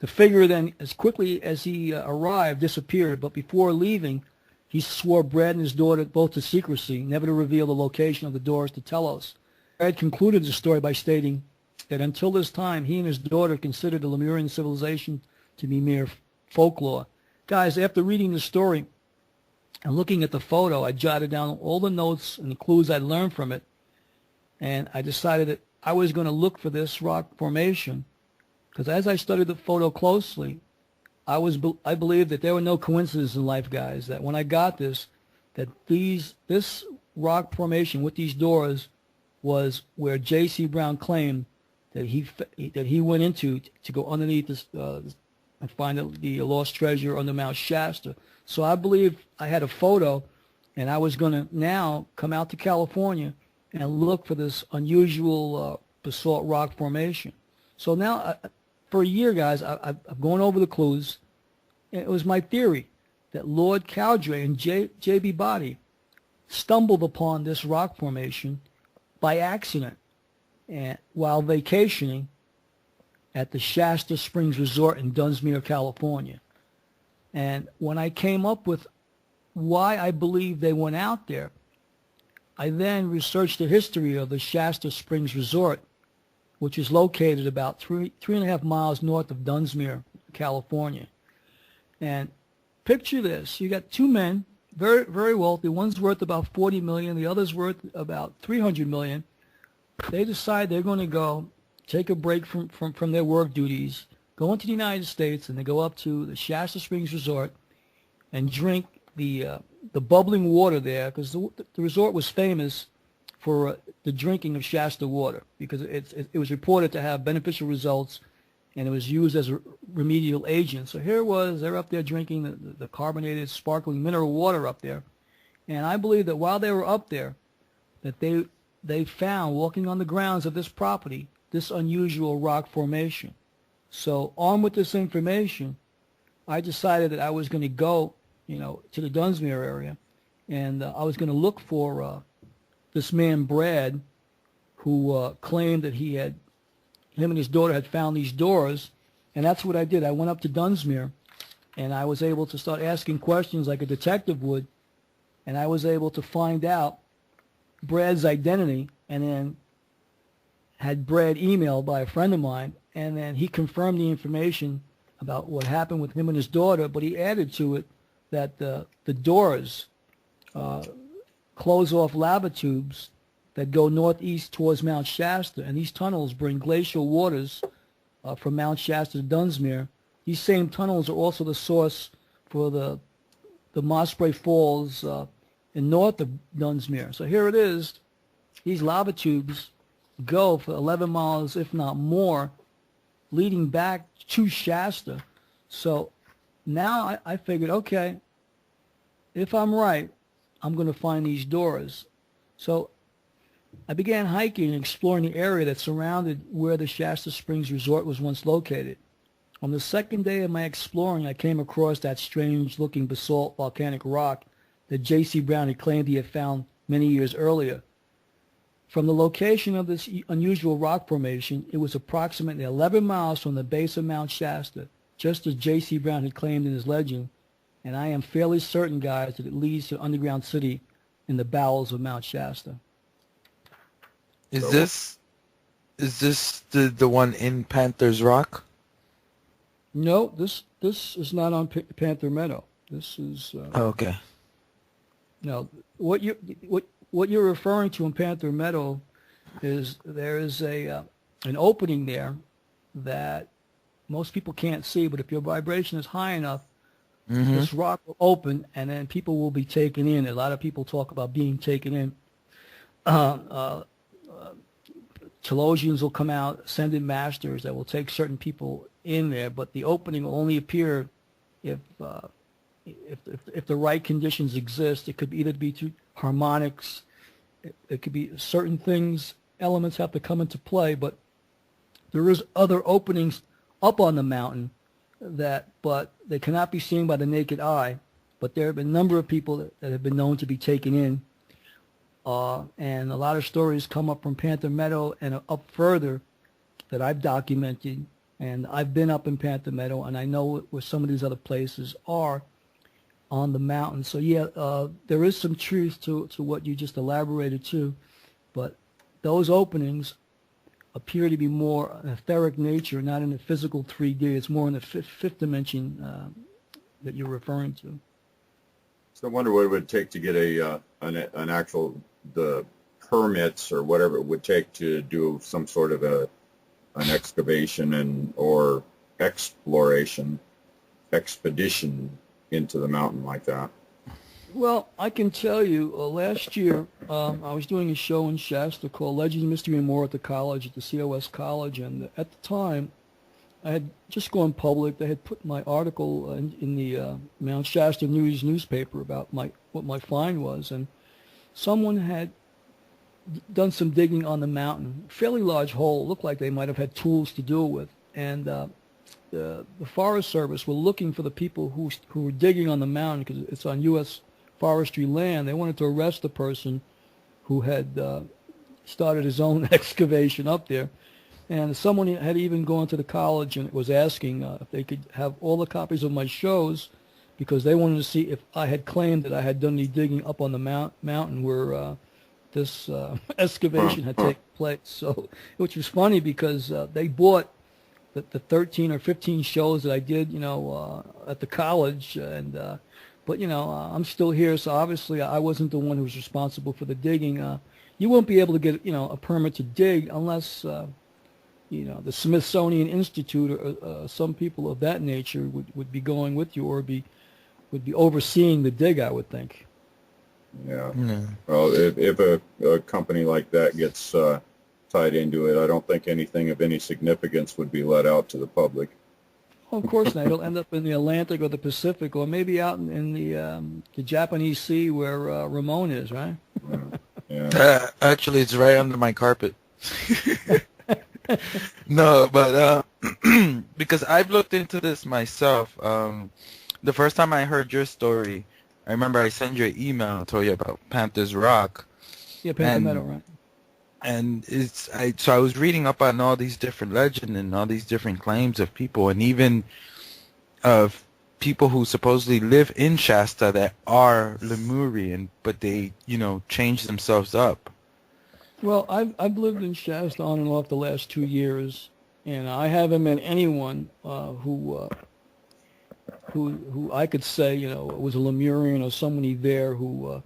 The figure then, as quickly as he arrived, disappeared, but before leaving, he swore Brad and his daughter both to secrecy, never to reveal the location of the doors to Telos. Brad concluded the story by stating that until this time, he and his daughter considered the Lemurian civilization to be mere folklore. Guys, after reading the story and looking at the photo, I jotted down all the notes and the clues I'd learned from it, and I decided that I was going to look for this rock formation, because as I studied the photo closely, I believed that there were no coincidences in life, guys, that when I got this rock formation with these doors was where J.C. Brown claimed that he went into to go underneath this and find the lost treasure under Mount Shasta. So I believe I had a photo, and I was going to now come out to California and look for this unusual basalt rock formation. So now, for a year, guys, I've gone over the clues. And it was my theory that Lord Cowdray and J.B. Body stumbled upon this rock formation by accident while vacationing at the Shasta Springs Resort in Dunsmuir, California. And when I came up with why I believe they went out there, I then researched the history of the Shasta Springs Resort, which is located about 3.5 miles north of Dunsmuir, California. And picture this. You got two men, very, very wealthy. One's worth about $40 million. The other's worth about $300 million. They decide they're going to go take a break from their work duties, go into the United States, and they go up to the Shasta Springs Resort and drink the bubbling water there, because the resort was famous for the drinking of Shasta water, because it was reported to have beneficial results, and it was used as a remedial agent. So here it was, they're up there drinking the carbonated, sparkling mineral water up there. And I believe that while they were up there, that they found, walking on the grounds of this property, this unusual rock formation. So armed with this information, I decided that I was going to go, to the Dunsmuir area, and I was going to look for this man, Brad, who claimed that him and his daughter had found these doors, and that's what I did. I went up to Dunsmuir, and I was able to start asking questions like a detective would, and I was able to find out Brad's identity, and then had Brad emailed by a friend of mine, and then he confirmed the information about what happened with him and his daughter, but he added to it that the doors close off lava tubes that go northeast towards Mount Shasta, and these tunnels bring glacial waters from Mount Shasta to Dunsmuir. These same tunnels are also the source for the Mossbury Falls in north of Dunsmuir. So here it is. These lava tubes go for 11 miles, if not more, leading back to Shasta. So now I figured, okay, if I'm right, I'm going to find these doors. So I began hiking and exploring the area that surrounded where the Shasta Springs Resort was once located. On the second day of my exploring, I came across that strange-looking basalt volcanic rock that J.C. Brown had claimed he had found many years earlier. From the location of this unusual rock formation, it was approximately 11 miles from the base of Mount Shasta, just as J.C. Brown had claimed in his legend, and I am fairly certain, guys, that it leads to an underground city in the bowels of Mount Shasta. Is this the one in Panther's Rock? No, this is not on Panther Meadow. This is Okay. no. What you're referring to in Panther Meadow is there is an opening there that most people can't see, but if your vibration is high enough, this rock will open, and then people will be taken in. A lot of people talk about being taken in. Telosians will come out, ascended masters that will take certain people in there, but the opening will only appear if the right conditions exist. It could either be through harmonics, it could be certain things, elements have to come into play, but there is other openings up on the mountain but they cannot be seen by the naked eye. But there have been a number of people that have been known to be taken in. And a lot of stories come up from Panther Meadow and up further that I've documented. And I've been up in Panther Meadow, and I know where some of these other places are on the mountain. So yeah, there is some truth to what you just elaborated to. But those openings appear to be more an etheric nature, not in the physical 3D. It's more in the fifth dimension that you're referring to. So I wonder what it would take to get an actual the permits or whatever it would take to do some sort of an excavation or expedition into the mountain like that. Well, I can tell you, last year I was doing a show in Shasta called Legends, Mystery, and More at the college, at the COS College, and at the time I had just gone public. They had put my article in the Mount Shasta News newspaper about what my find was, and someone had done some digging on the mountain, a fairly large hole, looked like they might have had tools to do it with, and the Forest Service were looking for the people who were digging on the mountain because it's on U.S. forestry land. They wanted to arrest the person who had started his own excavation up there. And someone had even gone to the college and was asking if they could have all the copies of my shows because they wanted to see if I had claimed that I had done any digging up on the mountain where this excavation had taken place. So, which was funny because they bought the 13 or 15 shows that I did, at the college, and but I'm still here, so obviously I wasn't the one who was responsible for the digging. You won't be able to get a permit to dig unless the Smithsonian Institute or some people of that nature would be going with you or would be overseeing the dig, I would think. Yeah. Well, if a company like that gets tied into it, I don't think anything of any significance would be let out to the public. Well, of course not. It'll end up in the Atlantic or the Pacific, or maybe out in the Japanese Sea where Ramon is, right? Yeah. Actually, it's right under my carpet. No, but because I've looked into this myself. The first time I heard your story, I remember I sent you an email and told you about Panther's Rock. Yeah, Panther Meadow, right? And so I was reading up on all these different legends and all these different claims of people, and even of people who supposedly live in Shasta that are Lemurian, but they, change themselves up. Well, I've lived in Shasta on and off the last 2 years, and I haven't met anyone who who I could say, was a Lemurian or somebody there who,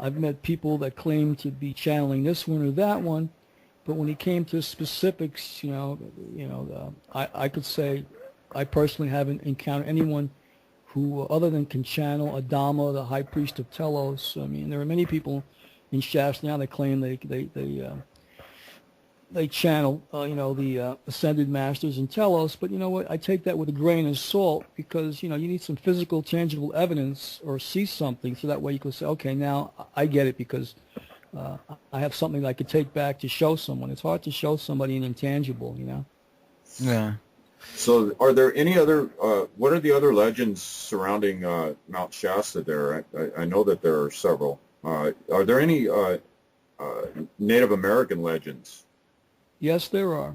I've met people that claim to be channeling this one or that one, but when it came to specifics, I could say I personally haven't encountered anyone who, other than can channel Adama, the high priest of Telos. I mean, there are many people in Shasta now that claim they channel, the ascended masters in Telos. But you know what? I take that with a grain of salt because, you need some physical, tangible evidence or see something so that way you can say, okay, now I get it because I have something that I could take back to show someone. It's hard to show somebody an intangible, Yeah. So are there any other, what are the other legends surrounding Mount Shasta there? I know that there are several. Are there any Native American legends? Yes, there are.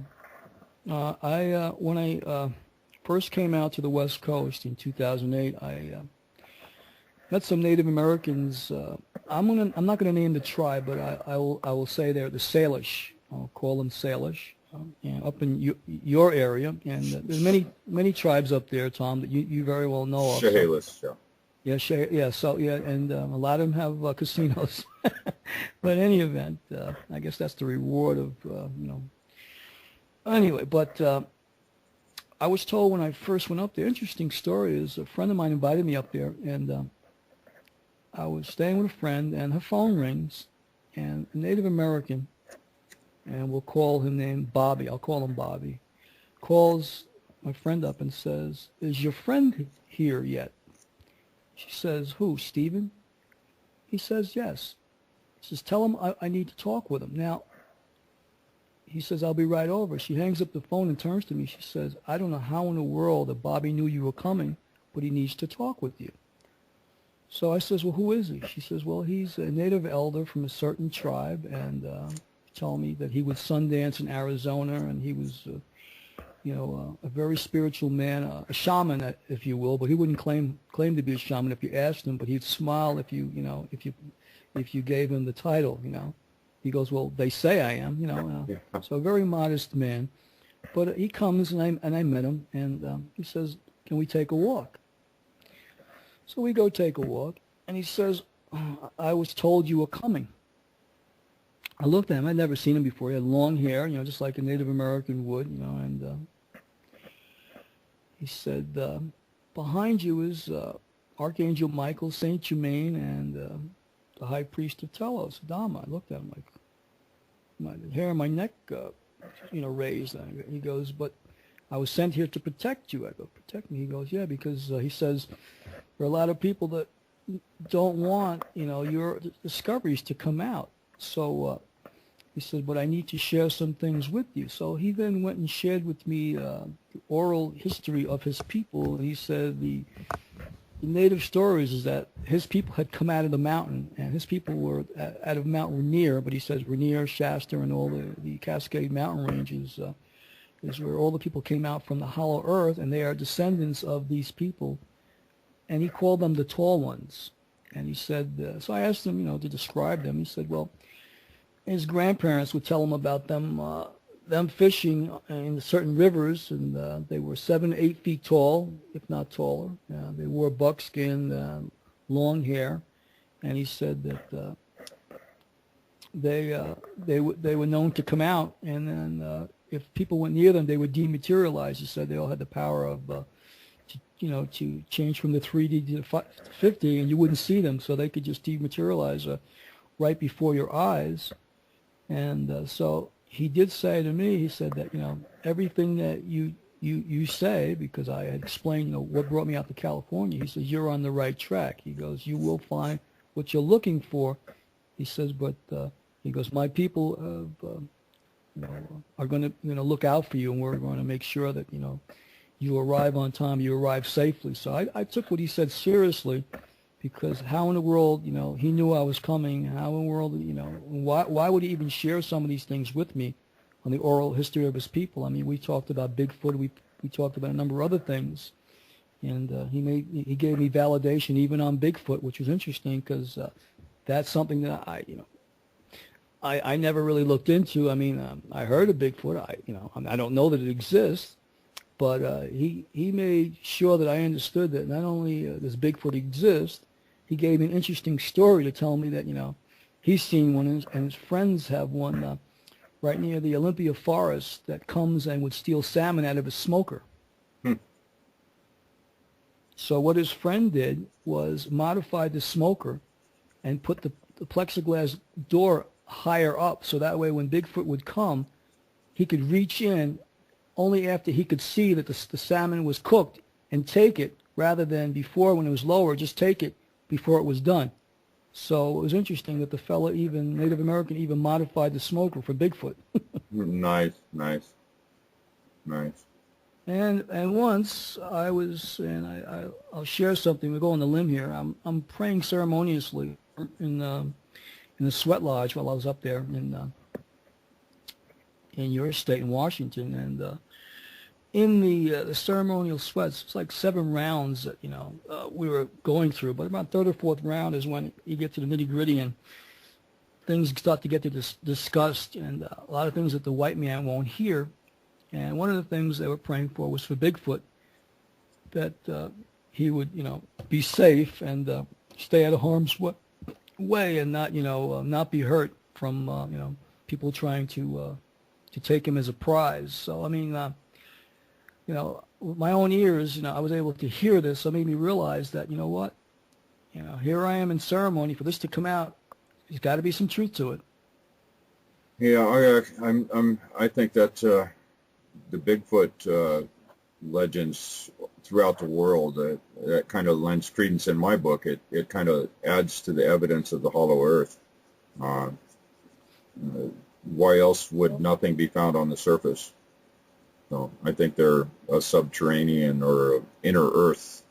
When I first came out to the West Coast in 2008, I met some Native Americans. I'm not gonna name the tribe, but I will say they're the Salish. I'll call them Salish. Up in your area, and there's many tribes up there, Tom, that you very well know of. Chehalis, yeah. Yeah, and a lot of them have casinos. But in any event, I guess that's the reward of, Anyway, but I was told when I first went up there, interesting story is a friend of mine invited me up there, and I was staying with a friend, and her phone rings, and a Native American, and we'll call him name Bobby. I'll call him Bobby. Calls my friend up and says, "Is your friend here yet?" She says, "Who, Stephen?" He says, "Yes." She says, "Tell him I need to talk with him." Now, he says, "I'll be right over." She hangs up the phone and turns to me. She says, "I don't know how in the world that Bobby knew you were coming, but he needs to talk with you." So I says, "Well, who is he?" She says, "Well, he's a native elder from a certain tribe, and told me that he would Sundance in Arizona, and he was, a very spiritual man, a shaman, if you will. But he wouldn't claim to be a shaman if you asked him. But he'd smile if you gave him the title. He goes, "Well, they say I am." Yeah. So a very modest man. But he comes, and I met him, and he says, "Can we take a walk?" So we go take a walk, and he says, "I was told you were coming." I looked at him. I'd never seen him before. He had long hair, just like a Native American would, and he said, "Behind you is Archangel Michael, Saint Germain, and the High Priest of Telos, Adama." I looked at him like, my hair on my neck, raised. And he goes, "But I was sent here to protect you." I go, "Protect me?" He goes, "Yeah, because," he says, "there are a lot of people that don't want, your discoveries to come out. So he said, but I need to share some things with you." So he then went and shared with me the oral history of his people. And he said the native stories is that his people had come out of the mountain, and his people were out of Mount Rainier. But he says Rainier, Shasta, and all the Cascade Mountain ranges is where all the people came out from the hollow earth, and they are descendants of these people. And he called them the Tall Ones. And he said, so I asked him, to describe them. He said, well, his grandparents would tell him about them fishing in certain rivers, and they were 7 to 8 feet tall, if not taller. They wore buckskin, long hair, and he said that they were known to come out, and then if people went near them, they would dematerialize. He said they all had the power of to change from the 3D to the 50, and you wouldn't see them, so they could just dematerialize right before your eyes. And so he did say to me, he said that, everything that you say, because I had explained, what brought me out to California, he says, you're on the right track. He goes, you will find what you're looking for. He says, but he goes, my people are going to, look out for you, and we're going to make sure that, you arrive on time, you arrive safely. So I took what he said seriously, because how in the world, he knew I was coming. How in the world, why would he even share some of these things with me on the oral history of his people? I mean, we talked about Bigfoot, we talked about a number of other things, and he gave me validation even on Bigfoot, which was interesting, because that's something that I never really looked into. I mean, I heard of Bigfoot. I don't know that it exists. But he made sure that I understood that not only does Bigfoot exist, he gave me an interesting story to tell me that, he's seen one and his friends have one right near the Olympia Forest that comes and would steal salmon out of a smoker. Hmm. So what his friend did was modify the smoker and put the plexiglass door higher up, so that way when Bigfoot would come, he could reach in only after he could see that the salmon was cooked and take it, rather than before when it was lower, just take it before it was done. So it was interesting that the fella, even Native American, even modified the smoker for Bigfoot. Nice. And once I was, and I'll share something. We go on the limb here. I'm praying ceremoniously in the sweat lodge while I was up there in your state in Washington, and in the ceremonial sweats, it's like 7 rounds that we were going through. But about third or fourth round is when you get to the nitty gritty and things start to get to discussed, and a lot of things that the white man won't hear. And one of the things they were praying for was for Bigfoot, that he would, be safe and stay out of harm's way and not, not be hurt from, people trying to take him as a prize. So, I mean, with my own ears, I was able to hear this. So it made me realize that, what, here I am in ceremony for this to come out. There's got to be some truth to it. Yeah, I think that the Bigfoot legends throughout the world, that kind of lends credence in my book. It kind of adds to the evidence of the Hollow Earth. Why else would nothing be found on the surface? So I think they're a subterranean or inner Earth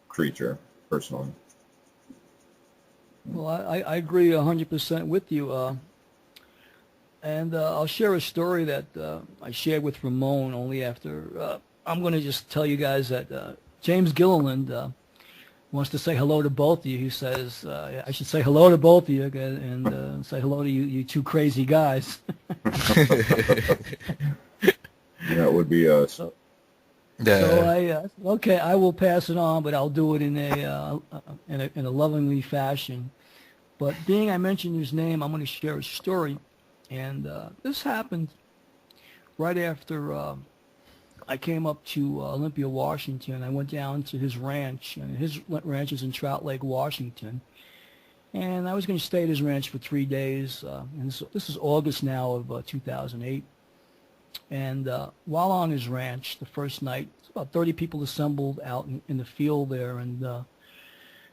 creature, personally. Well, I agree 100% with you. And I'll share a story that I shared with Ramon only after. I'm going to just tell you guys that James Gilliland wants to say hello to both of you. He says, I should say hello to both of you and say hello to you two crazy guys. That would be us. So okay, I will pass it on, but I'll do it in a lovingly fashion. But being I mentioned his name, I'm going to share a story. And this happened right after I came up to Olympia, Washington. I went down to his ranch, and his ranch is in Trout Lake, Washington. And I was going to stay at his ranch for 3 days. And so this is August now of 2008. And while on his ranch, the first night, about 30 people assembled out in the field there. And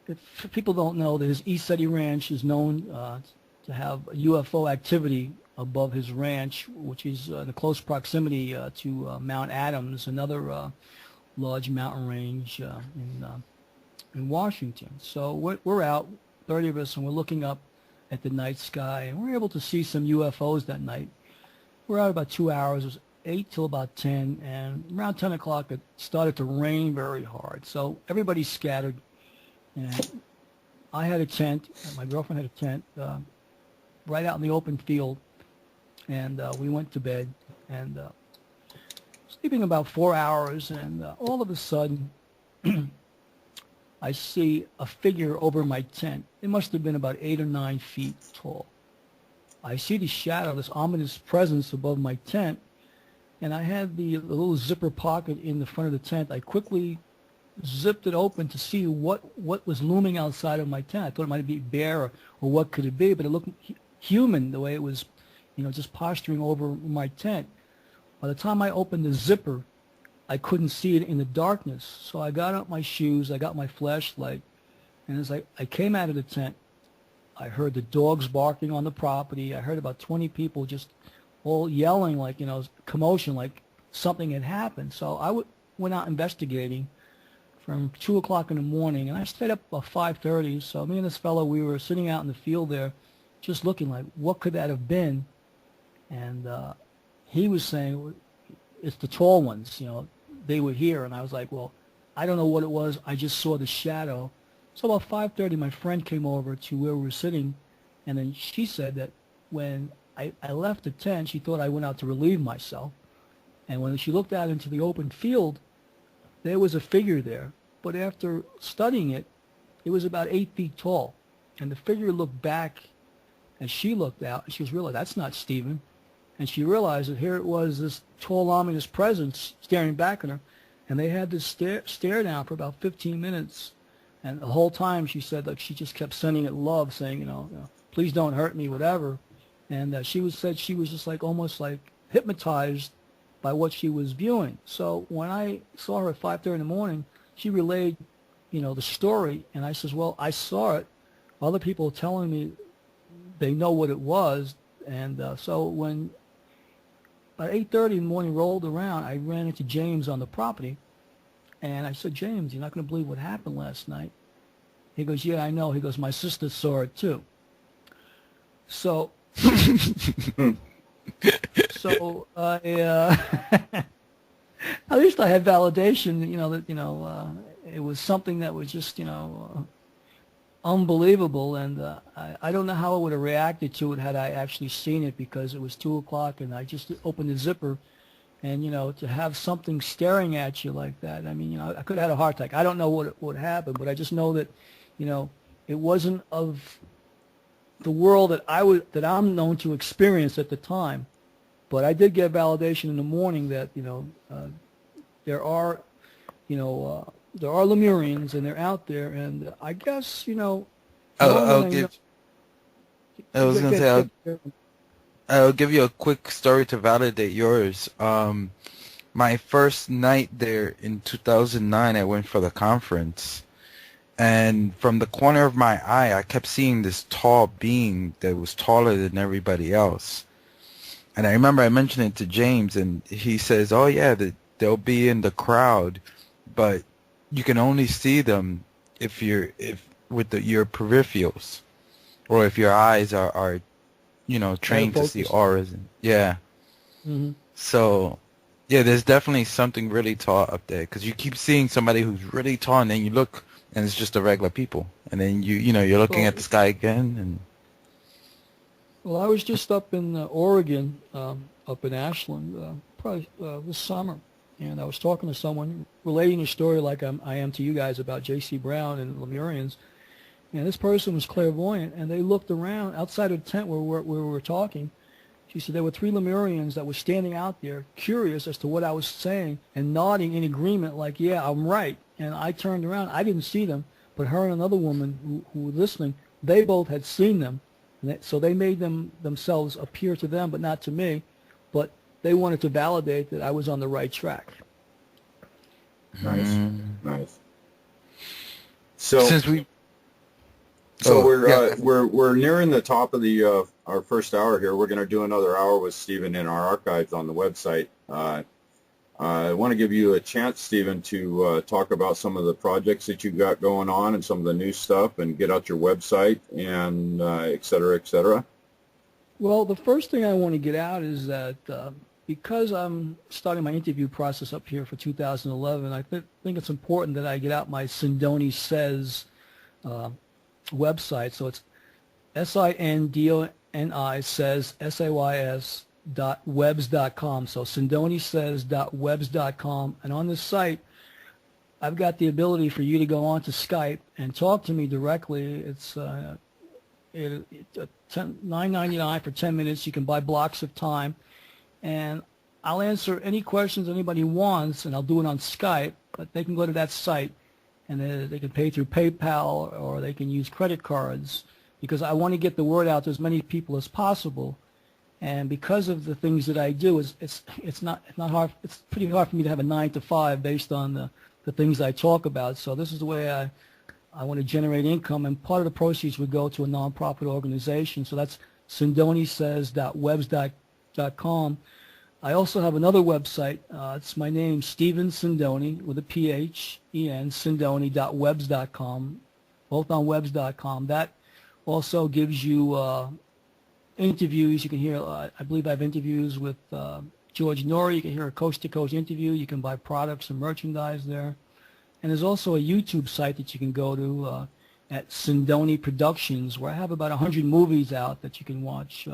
if people don't know, that his East Eddy Ranch is known to have UFO activity above his ranch, which is in close proximity to Mount Adams, another large mountain range in Washington. So we're out, 30 of us, and we're looking up at the night sky, and we're able to see some UFOs that night. We're out about 2 hours. It was 8 till about 10, and around 10 o'clock it started to rain very hard. So everybody scattered, and I had a tent, and my girlfriend had a tent right out in the open field, and we went to bed, and sleeping about 4 hours, and all of a sudden I see a figure over my tent. It must have been about 8 or 9 feet tall. I see the shadow, this ominous presence above my tent, and I had the little zipper pocket in the front of the tent. I quickly zipped it open to see what was looming outside of my tent. I thought it might be a bear or what could it be, but it looked human the way it was, just posturing over my tent. By the time I opened the zipper, I couldn't see it in the darkness. So I got out my shoes, I got my flashlight, and as I came out of the tent, I heard the dogs barking on the property. I heard about 20 people just all yelling like, commotion, like something had happened. So I went out investigating from 2 o'clock in the morning, and I stayed up about 5:30. So me and this fellow, we were sitting out in the field there just looking like, what could that have been? And he was saying, it's the tall ones, they were here. And I was like, well, I don't know what it was. I just saw the shadow. So about 5:30, my friend came over to where we were sitting, and then she said that when I left the tent, she thought I went out to relieve myself. And when she looked out into the open field, there was a figure there. But after studying it, it was about 8 feet tall. And the figure looked back as she looked out, and she was realized, that's not Stephen. And she realized that here it was, this tall, ominous presence staring back at her. And they had this stare down for about 15 minutes. And the whole time she said, like, she just kept sending it love, saying, please don't hurt me, whatever. And said she was just like almost like hypnotized by what she was viewing. So when I saw her at 5:30 in the morning, she relayed, the story. And I says, well, I saw it. Other people are telling me they know what it was. And so when about 8:30 in the morning rolled around, I ran into James on the property. And I said, James, you're not going to believe what happened last night. He goes, yeah, I know. He goes, my sister saw it too. So, at least I had validation, that, it was something that was just, unbelievable. And I don't know how I would have reacted to it had I actually seen it, because it was 2 o'clock and I just opened the zipper. And, to have something staring at you like that, I mean, I could have had a heart attack. I don't know what happened, but I just know that, it wasn't of the world that I'm known to experience at the time. But I did get validation in the morning that, there are Lemurians and they're out there. And I guess, I'll give you a quick story to validate yours. My first night there in 2009, I went for the conference, and from the corner of my eye, I kept seeing this tall being that was taller than everybody else. And I remember I mentioned it to James, and he says, "Oh yeah, they'll be in the crowd, but you can only see them if your peripherals, or if your eyes are trained to see auras." Yeah. Mm-hmm. So, yeah, there's definitely something really tall up there, because you keep seeing somebody who's really tall, and then you look, and it's just the regular people, and then you're looking at the sky again, and. Well, I was just up in Oregon, up in Ashland, probably this summer, and I was talking to someone relating a story like I am to you guys about J.C. Brown and Lemurians. And this person was clairvoyant, and they looked around outside of the tent where we were talking. She said there were 3 Lemurians that were standing out there, curious as to what I was saying, and nodding in agreement like, yeah, I'm right. And I turned around. I didn't see them, but her and another woman who were listening, they both had seen them. And so they made themselves appear to them, but not to me. But they wanted to validate that I was on the right track. Nice. Nice. So Since we... So we're nearing the top of the our first hour here. We're going to do another hour with Stephen in our archives on the website. I want to give you a chance, Stephen, to talk about some of the projects that you got going on and some of the new stuff, and get out your website and et cetera, et cetera. Well, the first thing I want to get out is that because I'm starting my interview process up here for 2011, I think it's important that I get out my Sindoni Says website. So it's SINDONI says SAYS.webs.com. So SindoniSays.webs.com. And on this site, I've got the ability for you to go on to Skype and talk to me directly. It's $9.99 for 10 minutes. You can buy blocks of time, and I'll answer any questions anybody wants, and I'll do it on Skype. But they can go to that site, and they can pay through PayPal, or they can use credit cards, because I want to get the word out to as many people as possible. And because of the things that I do, it's not hard. It's pretty hard for me to have a 9 to 5 based on the things I talk about. So this is the way I want to generate income, and part of the proceeds would go to a nonprofit organization. So that's SindoniSays.webs.com. I also have another website. It's my name, Stephen Sindoni, with a P-H-E-N, Sindoni.webs.com, both on webs.com. That also gives you interviews. You can hear, I believe I have interviews with George Norrie. You can hear a coast-to-coast interview. You can buy products and merchandise there. And there's also a YouTube site that you can go to at Sindoni Productions, where I have about 100 movies out that you can watch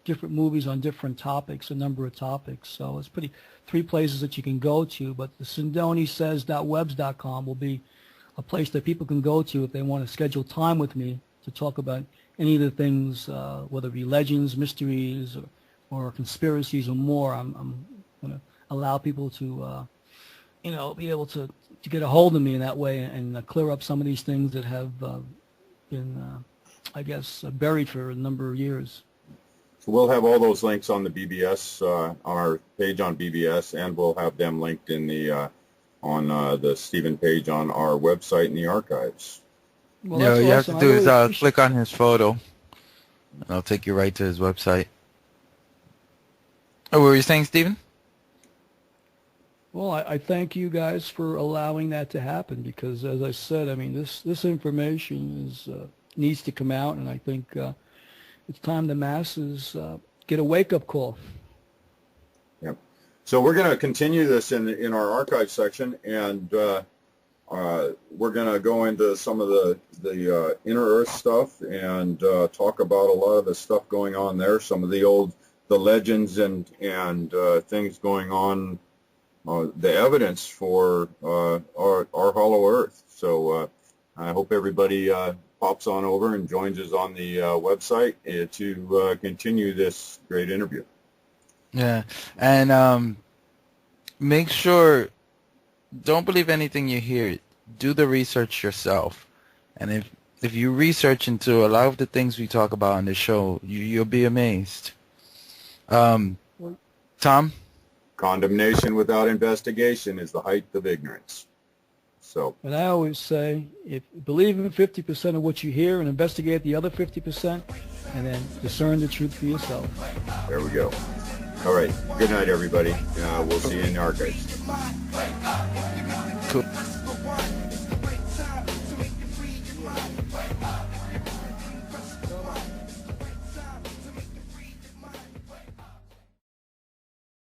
different movies on different topics, a number of topics. So it's pretty 3 places that you can go to. But the SindoniSays.webs.com will be a place that people can go to if they want to schedule time with me to talk about any of the things, whether it be legends, mysteries, or conspiracies or more. I'm going to allow people to, be able to get a hold of me in that way and clear up some of these things that have been, I guess, buried for a number of years. So we'll have all those links on the BBS, on our page on BBS, and we'll have them linked in the on the Stephen page on our website in the archives. Well, Yeah, that's you have awesome. to I do is really appreciate- click on his photo, and I'll take you right to his website. Oh, what were you saying, Stephen? Well, I thank you guys for allowing that to happen because, as I said, I mean, this information is needs to come out, and I think it's time the masses get a wake-up call. Yep. So we're going to continue this in our archive section, and we're going to go into some of the inner Earth stuff and talk about a lot of the stuff going on there, some of the legends and things going on, the evidence for our hollow Earth. So I hope everybody pops on over and joins us on the website to continue this great interview. Yeah, and make sure, don't believe anything you hear. Do the research yourself. And if you research into a lot of the things we talk about on the show, you'll be amazed. Tom? Condemnation without investigation is the height of ignorance. So, And I always say, if believe in 50% of what you hear and investigate the other 50%, and then discern the truth for yourself. there we go. All right. Good night, everybody. We'll see you in the archives. Cool.